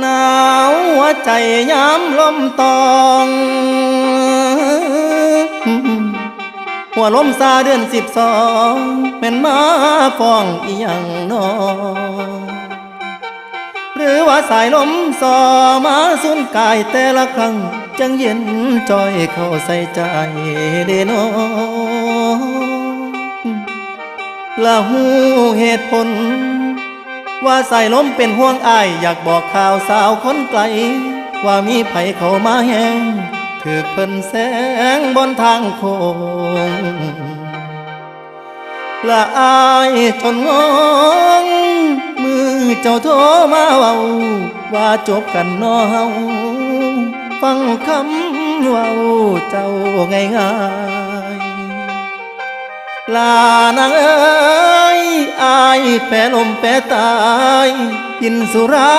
หนาวหัวใจย้ำลมตองหัวลมซาเดือน12เป็นมาฟ้องอีหยังนอหรือว่าสายลมสอมาสุนกายแต่ละครั้งจังเย็นจอยเข้าใส่ใจเดนอละหูเหตุผลว่าสายลมเป็นห่วงอ้ายอยากบอกข่าวสาวคนไกลว่ามีไผเข้ามาแหงถือเพิ่นแสงบนทางโค้งละอายจนงงมือเจ้าโทรมาเว้าว่าจบกันน้อเฮาฟังคำเว้าเจ้าง่ายๆลานางเอ้ยอายแปรลมแปรตายกินสุรา